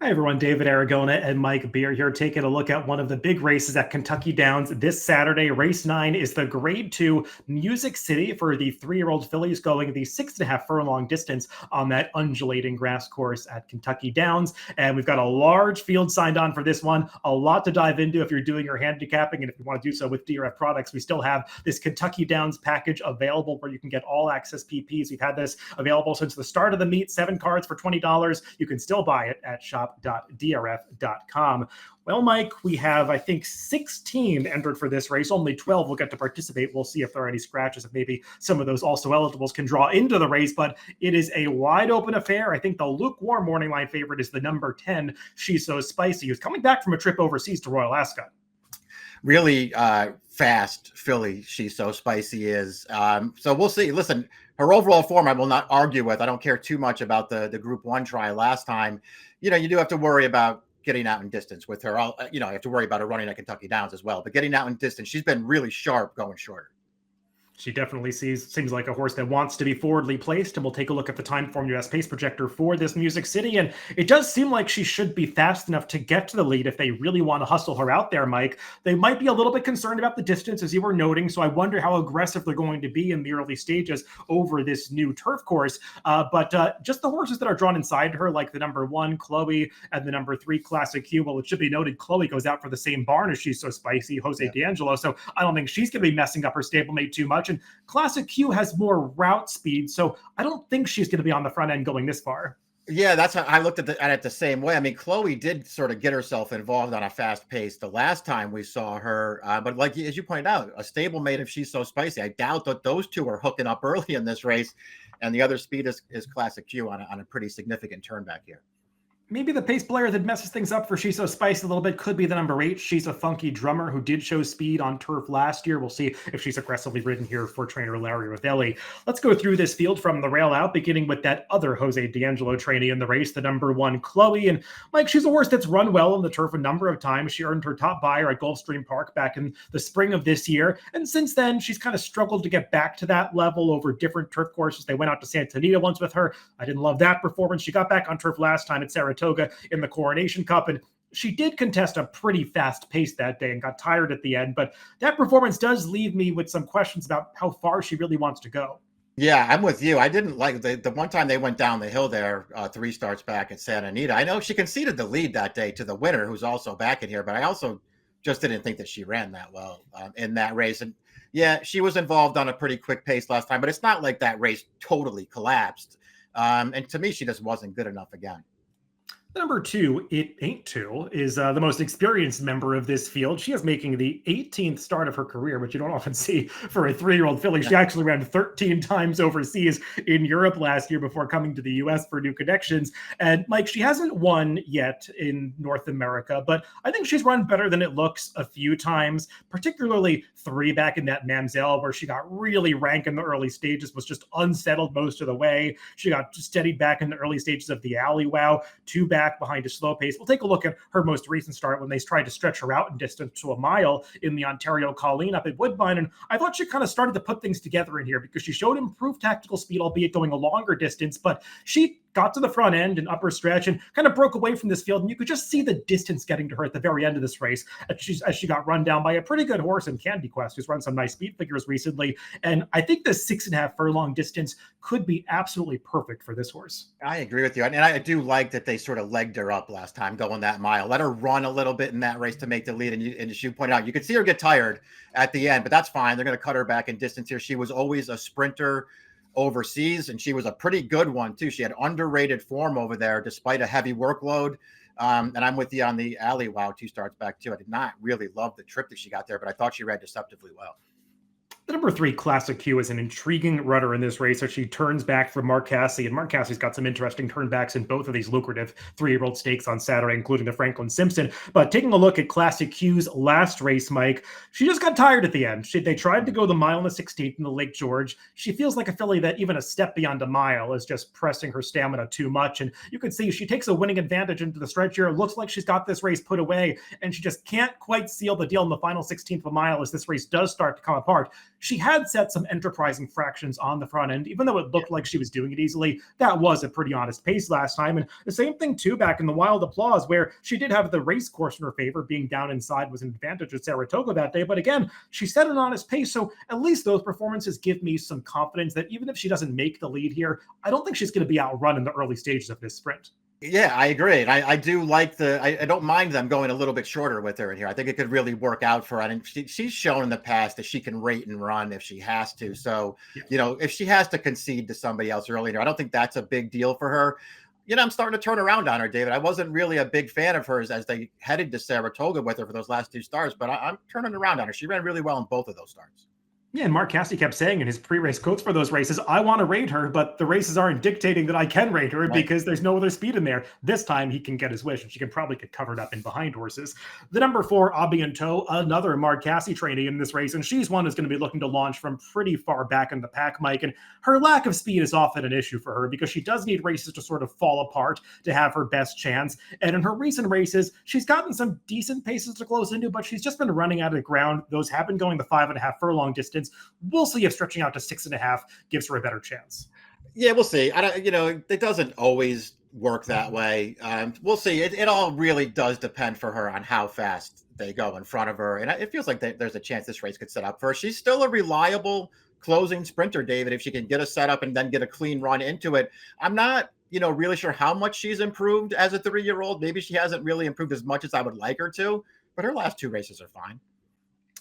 Hi, everyone. David Aragona and Mike Beer here, taking a look at one of the big races at Kentucky Downs this Saturday. Race 9 is the Grade 2 Music City for the 3-year-old fillies, going the 6.5 furlong distance on that undulating grass course at Kentucky Downs. And we've got a large field signed on for this one. A lot to dive into if you're doing your handicapping. And if you want to do so with DRF products, we still have this Kentucky Downs package available where you can get all access PPs. We've had this available since the start of the meet, 7 cards for $20. You can still buy it at shop.drf.com. Well, Mike, we have, I think, 16 entered for this race. Only 12 will get to participate. We'll see if there are any scratches, if maybe some of those also eligibles can draw into the race, but it is a wide open affair. I think the lukewarm morning line favorite is the number 10, She's So Spicy, who's coming back from a trip overseas to Royal Ascot. Really fast filly She's So Spicy is. So we'll see. Listen, her overall form I will not argue with. I don't care too much about the Group 1 try last time. You know, you do have to worry about getting out in distance with her. You have to worry about her running at Kentucky Downs as well. But getting out in distance, she's been really sharp going shorter. She definitely seems like a horse that wants to be forwardly placed, and we'll take a look at the Timeform US pace projector for this Music City, and it does seem like she should be fast enough to get to the lead if they really want to hustle her out there, Mike. They might be a little bit concerned about the distance, as you were noting, so I wonder how aggressive they're going to be in the early stages over this new turf course, but just the horses that are drawn inside her, like the number 1, Chloe, and the number 3, Classic Q. Well, it should be noted, Chloe goes out for the same barn as She's So Spicy, Jose D'Angelo, so I don't think she's going to be messing up her stablemate too much. And Classic Q has more route speed, so I don't think she's going to be on the front end going this far. Yeah, that's how I looked at it the same way. I mean, Chloe did sort of get herself involved on a fast pace the last time we saw her. But like as you pointed out, a stablemate of She's So Spicy. I doubt that those two are hooking up early in this race. And the other speed is Classic Q on a pretty significant turn back here. Maybe the pace player that messes things up for She's So Spicy a little bit could be the number 8. She's a Funky Drummer, who did show speed on turf last year. We'll see if she's aggressively ridden here for trainer Larry Ravelli. Let's go through this field from the rail out, beginning with that other Jose D'Angelo trainee in the race, the number 1, Chloe. And Mike, she's a horse that's run well on the turf a number of times. She earned her top buyer at Gulfstream Park back in the spring of this year. And since then, she's kind of struggled to get back to that level over different turf courses. They went out to Santa Anita once with her. I didn't love that performance. She got back on turf last time at Saratoga in the Coronation Cup, and she did contest a pretty fast pace that day and got tired at the end, but that performance does leave me with some questions about how far she really wants to go. Yeah, I'm with you. I didn't like the one time they went down the hill there, 3 starts back at Santa Anita. I know she conceded the lead that day to the winner, who's also back in here, but I also just didn't think that she ran that well in that race. And yeah, she was involved on a pretty quick pace last time, but it's not like that race totally collapsed. And to me, she just wasn't good enough again. Number 2, It Ain't 2, is the most experienced member of this field. She is making the 18th start of her career, which you don't often see for a 3-year-old filly. She actually ran 13 times overseas in Europe last year before coming to the U.S. for new connections. And, Mike, she hasn't won yet in North America, but I think she's run better than it looks a few times, particularly 3 back in that Mamzelle, where she got really rank in the early stages, was just unsettled most of the way. She got steadied back in the early stages of the Alley Wow, 2 back behind a slow pace. We'll take a look at her most recent start when they tried to stretch her out in distance to a mile in the Ontario Colleen up at Woodbine. And I thought she kind of started to put things together in here because she showed improved tactical speed, albeit going a longer distance, but she got to the front end and upper stretch and kind of broke away from this field. And you could just see the distance getting to her at the very end of this race as she got run down by a pretty good horse in Candy Quest, who's run some nice speed figures recently. And I think the 6.5 furlong distance could be absolutely perfect for this horse. I agree with you. And I do like that they sort of legged her up last time going that mile. Let her run a little bit in that race to make the lead. And as you pointed out, you could see her get tired at the end, but that's fine. They're going to cut her back in distance here. She was always a sprinter overseas, and she was a pretty good one too. She had underrated form over there despite a heavy workload. And I'm with you on the Alley Wow, 2 starts back too. I did not really love the trip that she got there, but I thought she ran deceptively well. The number 3, Classic Q, is an intriguing rudder in this race as she turns back from Mark Casse, and Mark Casse's got some interesting turnbacks in both of these lucrative 3-year-old stakes on Saturday, including the Franklin Simpson. But taking a look at Classic Q's last race, Mike, she just got tired at the end. They tried to go the mile and the 16th in the Lake George. She feels like a filly that even a step beyond a mile is just pressing her stamina too much, and you can see she takes a winning advantage into the stretch here. It looks like she's got this race put away, and she just can't quite seal the deal in the final 16th of a mile as this race does start to come apart. she had set some enterprising fractions on the front end, even though it looked like she was doing it easily. That was a pretty honest pace last time. And the same thing too back in the Wild Applause, where she did have the race course in her favor. Being down inside was an advantage of Saratoga that day. But again, she set an honest pace. So at least those performances give me some confidence that even if she doesn't make the lead here, I don't think she's going to be outrun in the early stages of this sprint. Yeah, I agree. And I do like I don't mind them going a little bit shorter with her in here. I think it could really work out for her. And she's shown in the past that she can rate and run if she has to. So, if she has to concede to somebody else earlier, I don't think that's a big deal for her. I'm starting to turn around on her, David. I wasn't really a big fan of hers as they headed to Saratoga with her for those last 2 starts, but I'm turning around on her. She ran really well in both of those starts. Yeah, and Mark Cassidy kept saying in his pre-race quotes for those races, I want to rate her, but the races aren't dictating that I can rate her because there's no other speed in there. This time he can get his wish, and she can probably get covered up in behind horses. The number 4, Abianto, another Mark Cassidy trainee in this race, and she's one who's going to be looking to launch from pretty far back in the pack, Mike, and her lack of speed is often an issue for her because she does need races to sort of fall apart to have her best chance. And in her recent races, she's gotten some decent paces to close into, but she's just been running out of ground. Those have been going the 5.5 furlong distance. We'll see if stretching out to 6.5 gives her a better chance. Yeah, we'll see. I don't, it doesn't always work that way. We'll see. It all really does depend for her on how fast they go in front of her. And it feels like there's a chance this race could set up for her. She's still a reliable closing sprinter, David, if she can get a setup and then get a clean run into it. I'm not, really sure how much she's improved as a 3-year-old. Maybe she hasn't really improved as much as I would like her to, but her last 2 races are fine.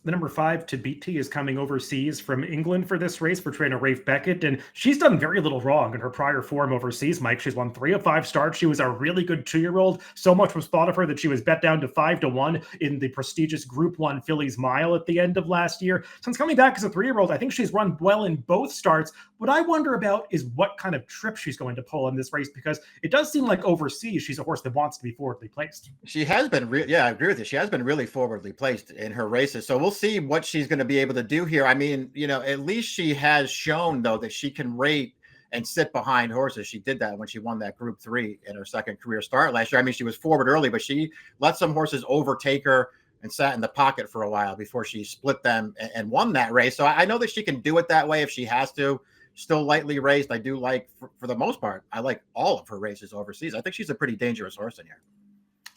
The number 5, Tabiti, is coming overseas from England for this race for trainer Rafe Beckett, and she's done very little wrong in her prior form overseas, Mike. She's won 3 of 5 starts. She was a really good 2-year-old. So much was thought of her that she was bet down to 5-1 in the prestigious Group 1 Fillies Mile at the end of last year. Since coming back as a 3-year-old, I think she's run well in both starts. What I wonder about is what kind of trip she's going to pull in this race, because it does seem like overseas she's a horse that wants to be forwardly placed. She has been, I agree with you. She has been really forwardly placed in her races. So we'll see what she's going to be able to do here. I mean, at least she has shown, though, that she can rate and sit behind horses. She did that when she won that Group 3 in her second career start last year. I mean, she was forward early, but she let some horses overtake her and sat in the pocket for a while before she split them and won that race. So I know that she can do it that way if she has to. Still lightly raced. I do like, for the most part, I like all of her races overseas. I think she's a pretty dangerous horse in here.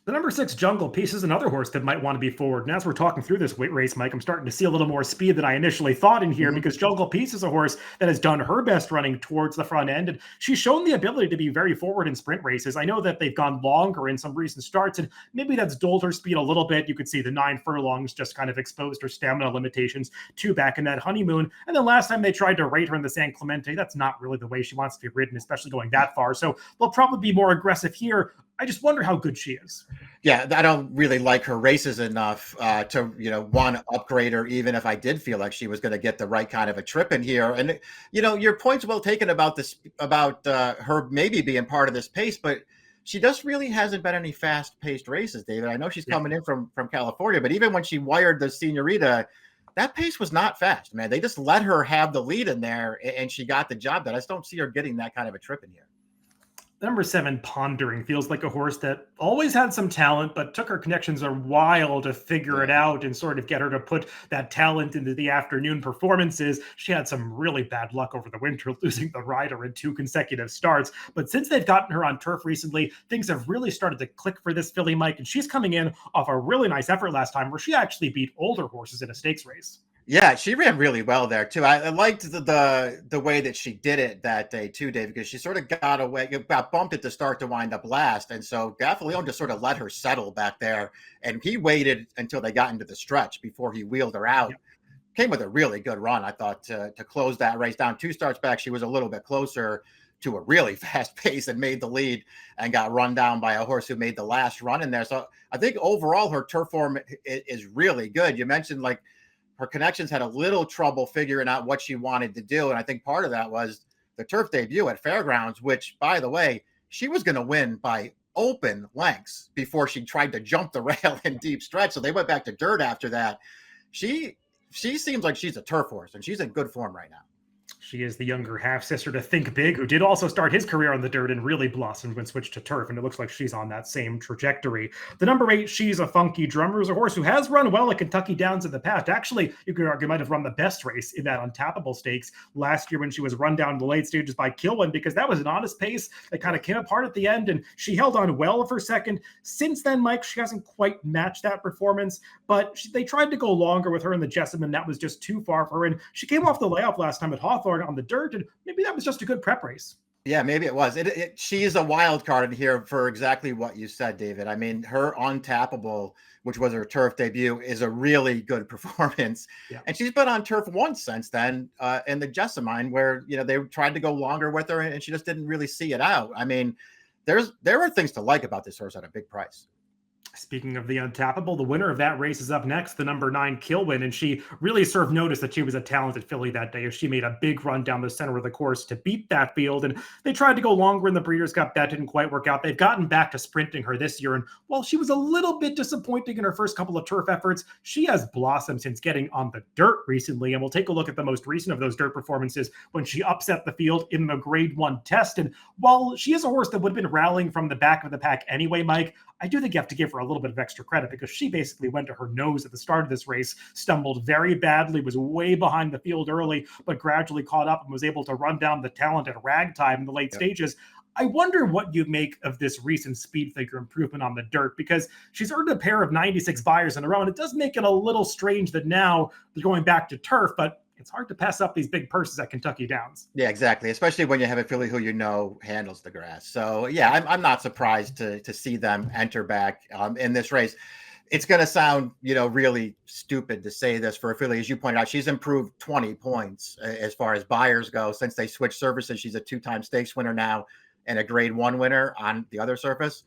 The number 6, Jungle Peace, is another horse that might want to be forward. And as we're talking through this race, Mike, I'm starting to see a little more speed than I initially thought in here, because Jungle Peace is a horse that has done her best running towards the front end. And she's shown the ability to be very forward in sprint races. I know that they've gone longer in some recent starts, and maybe that's dulled her speed a little bit. You could see the 9 furlongs just kind of exposed her stamina limitations to back in that honeymoon. And then last time they tried to rate her in the San Clemente, that's not really the way she wants to be ridden, especially going that far. So they'll probably be more aggressive here. I just wonder how good she is. Yeah, I don't really like her races enough to, want to upgrade her, even if I did feel like she was going to get the right kind of a trip in here. And, your point's well taken about this, about her maybe being part of this pace, but she just really hasn't been any fast-paced races, David. I know she's coming in from California, but even when she wired the Senorita, that pace was not fast, man. They just let her have the lead in there, and she got the job done. I just don't see her getting that kind of a trip in here. Number 7, Pondering, feels like a horse that always had some talent, but took her connections a while to figure it out and sort of get her to put that talent into the afternoon performances. She had some really bad luck over the winter, losing the rider in 2 consecutive starts. But since they've gotten her on turf recently, things have really started to click for this filly, Mike. And she's coming in off a really nice effort last time where she actually beat older horses in a stakes race. Yeah, she ran really well there too. I liked the way that she did it that day too, Dave, because she sort of got bumped at the start to wind up last, and so Gaffalione just sort of let her settle back there, and he waited until they got into the stretch before he wheeled her out. Yep. Came with a really good run, I thought, to close that race down. 2 starts back, she was a little bit closer to a really fast pace and made the lead and got run down by a horse who made the last run in there. So I think overall her turf form is really good. You mentioned like her connections had a little trouble figuring out what she wanted to do. And I think part of that was the turf debut at Fairgrounds, which, by the way, she was going to win by open lengths before she tried to jump the rail in deep stretch. So they went back to dirt after that. She seems like she's a turf horse, and she's in good form right now. She is the younger half sister to Think Big, who did also start his career on the dirt and really blossomed when switched to turf. And it looks like she's on that same trajectory. The number 8, She's a Funky Drummer, is a horse who has run well at Kentucky Downs in the past. Actually, you could argue might have run the best race in that untappable stakes last year when she was run down in the late stages by Kilwin, because that was an honest pace that kind of came apart at the end. And she held on well for second. Since then, Mike, she hasn't quite matched that performance, but they tried to go longer with her in the Jessamine. That was just too far for her. And she came off the layoff last time at Hawthorne on the dirt, and maybe that was just a good prep race. Yeah, maybe it was. She's a wild card in here for exactly what you said, David. I mean, her untappable, which was her turf debut, is a really good performance. Yeah. And she's been on turf once since then, in the Jessamine, where they tried to go longer with her, and she just didn't really see it out. I mean, there are things to like about this horse at a big price. Speaking of the untappable, the winner of that race is up next, the number 9 Kilwin, and she really served notice that she was a talented filly that day as she made a big run down the center of the course to beat that field. And they tried to go longer in the Breeders' Cup. That didn't quite work out. They've gotten back to sprinting her this year, and while she was a little bit disappointing in her first couple of turf efforts, she has blossomed since getting on the dirt recently. And we'll take a look at the most recent of those dirt performances when she upset the field in the Grade 1 test. And while she is a horse that would have been rallying from the back of the pack anyway, Mike, I do think you have to give her a little bit of extra credit because she basically went to her nose at the start of this race, stumbled very badly, was way behind the field early, but gradually caught up and was able to run down the talent at ragtime in the late stages. I wonder what you make of this recent speed figure improvement on the dirt, because she's earned a pair of 96 buyers in a row, and it does make it a little strange that now they're going back to turf, but it's hard to pass up these big purses at Kentucky Downs. Yeah, exactly. Especially when you have a filly who handles the grass. So yeah, I'm not surprised to see them enter back in this race. It's going to sound really stupid to say this for a filly, as you pointed out. She's improved 20 points as far as buyers go since they switched surfaces. She's a 2-time stakes winner now and a Grade 1 winner on the other surface.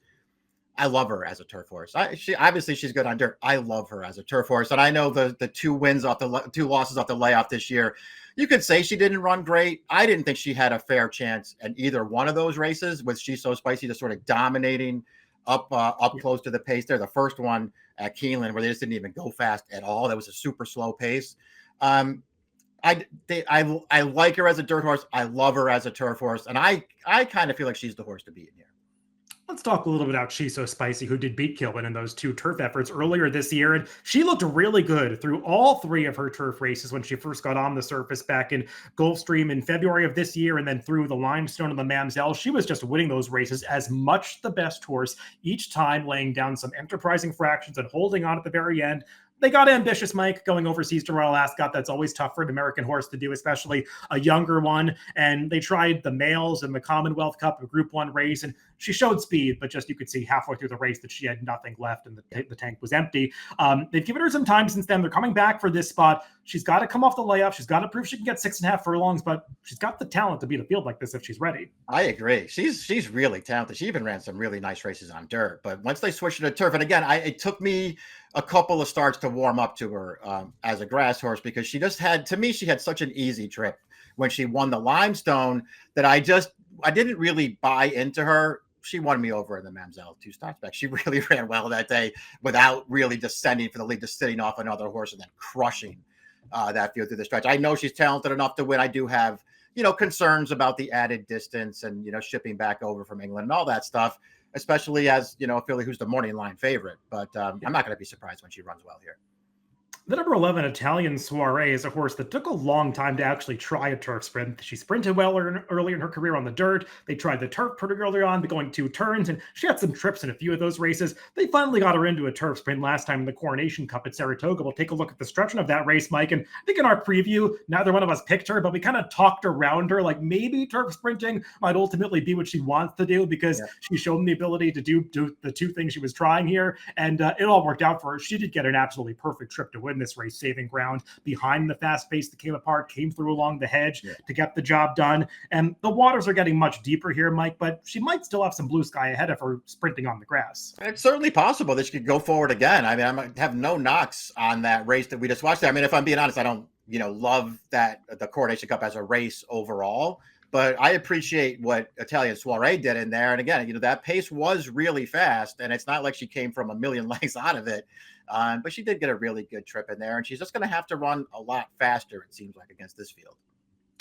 I love her as a turf horse. She's good on dirt. I love her as a turf horse, and I know the 2 losses off the layoff this year. You could say she didn't run great. I didn't think she had a fair chance in either one of those races. With She's So Spicy just sort of dominating up close to the pace there. The first one at Keeneland, where they just didn't even go fast at all. That was a super slow pace. I like her as a dirt horse. I love her as a turf horse, and I kind of feel like she's the horse to beat in here. Let's talk a little bit about She's So Spicy, who did beat Kilwin in those 2 turf efforts earlier this year. And she looked really good through all 3 of her turf races when she first got on the surface back in Gulfstream in February of this year, and then through the Limestone and the Mamselle. She was just winning those races as much the best horse each time, laying down some enterprising fractions and holding on at the very end. They got ambitious, Mike, going overseas to Royal Ascot. That's always tough for an American horse to do, especially a younger one. And they tried the males in the Commonwealth Cup, a Group 1 race, and she showed speed, but just you could see halfway through the race that she had nothing left and the tank was empty. They've given her some time since then. They're coming back for this spot. She's got to come off the layoff. She's got to prove she can get 6.5 furlongs, but she's got the talent to beat a field like this if she's ready. I agree. She's really talented. She even ran some really nice races on dirt, but once they switched to turf, and again, it took me a couple of starts to warm up to her as a grass horse, because she had such an easy trip when she won the Limestone that I didn't really buy into her. She won me over in the Mamselle 2 starts back. She really ran well that day without really descending for the lead, just sitting off another horse and then crushing that field through the stretch. I know she's talented enough to win. I do have, concerns about the added distance and, shipping back over from England and all that stuff, especially as, a filly who's the morning line favorite. But I'm not going to be surprised when she runs well here. The number 11 Italian Soiree is a horse that took a long time to actually try a turf sprint. She sprinted well early in her career on the dirt. They tried the turf pretty early on, going 2 turns, and she had some trips in a few of those races. They finally got her into a turf sprint last time in the Coronation Cup at Saratoga. We'll take a look at the stretching of that race, Mike, and I think in our preview, neither one of us picked her, but we kind of talked around her, like maybe turf sprinting might ultimately be what she wants to do, because she showed the ability to do the 2 things she was trying here, and it all worked out for her. She did get an absolutely perfect trip to win this race, saving ground behind the fast pace that came apart, came through along the hedge to get the job done. And the waters are getting much deeper here, Mike, but she might still have some blue sky ahead of her sprinting on the grass. It's certainly possible that she could go forward again. I mean, I have no knocks on that race that we just watched there. I mean, if I'm being honest, I don't, love that the Coronation Cup as a race overall, but I appreciate what Italian Soiree did in there. And again, that pace was really fast, and it's not like she came from a million lengths out of it. But she did get a really good trip in there, and she's just going to have to run a lot faster, it seems like, against this field.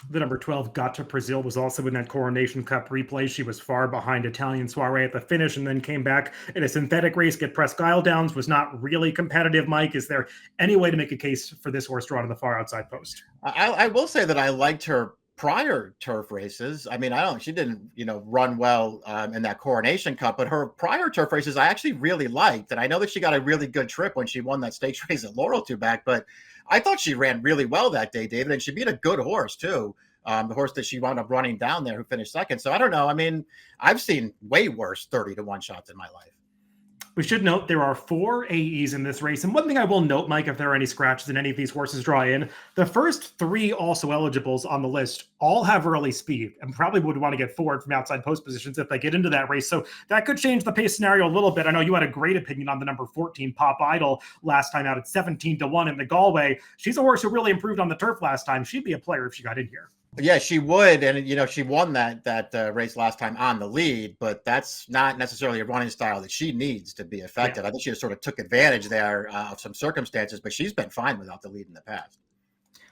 The number 12 got to Brazil was also in that Coronation Cup replay. She was far behind Italian Soiree at the finish and then came back in a synthetic race. Get Press Guile Downs was not really competitive. Mike, is there any way to make a case for this horse drawn to the far outside post? I will say that I liked her prior turf races. I mean, she didn't, run well in that Coronation Cup, but her prior turf races I actually really liked. And I know that she got a really good trip when she won that stakes race at Laurel back, but I thought she ran really well that day, David, and she beat a good horse too. The horse that she wound up running down there who finished second. So I don't know. I mean, I've seen way worse 30-1 shots in my life. We should note there are 4 AEs in this race. And one thing I will note, Mike, if there are any scratches in any of these horses draw in, the first 3 also eligibles on the list all have early speed and probably would want to get forward from outside post positions if they get into that race. So that could change the pace scenario a little bit. I know you had a great opinion on the number 14, Pop Idol, last time out at 17-1 in the Galway. She's a horse who really improved on the turf last time. She'd be a player if she got in here. Yeah, she would, and she won that race last time on the lead, but that's not necessarily a running style that she needs to be effective. Yeah. I think she just sort of took advantage there of some circumstances, but she's been fine without the lead in the past.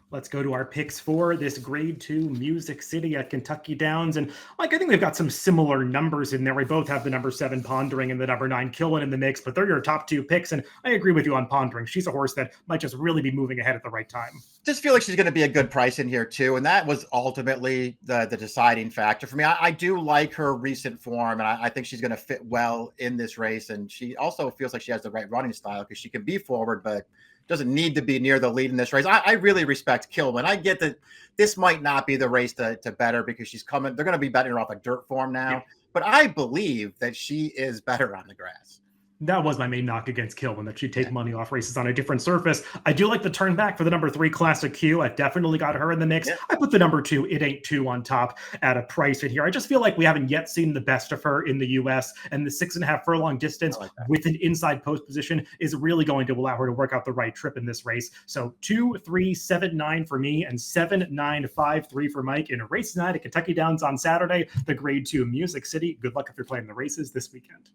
Let's go to our picks for this grade 2 Music City at Kentucky Downs. And Mike, I think they've got some similar numbers in there. We both have the number 7 Pondering and the number 9 Killen in the mix, but they're your top 2 picks. And I agree with you on Pondering. She's a horse that might just really be moving ahead at the right time. Just feel like she's going to be a good price in here too. And that was ultimately the deciding factor for me. I do like her recent form, and I think she's going to fit well in this race. And she also feels like she has the right running style because she can be forward, but doesn't need to be near the lead in this race. I really respect Kilman. I get that this might not be the race to bet her because she's coming. They're going to be betting her off a dirt form now, yeah. But I believe that she is better on the grass. That was my main knock against Kilman, that she'd take money off races on a different surface. I do like the turn back for the number 3 Classic Q. I definitely got her in the mix. Yeah. I put the number 2, It Ain't 2 on top at a price in here. I just feel like we haven't yet seen the best of her in the U.S. and the 6.5 furlong distance with an inside post position is really going to allow her to work out the right trip in this race. So 2, 3, 7, 9 for me and 7, 9, 5, 3 for Mike in race night at Kentucky Downs on Saturday, the grade 2 Music City. Good luck if you're playing the races this weekend.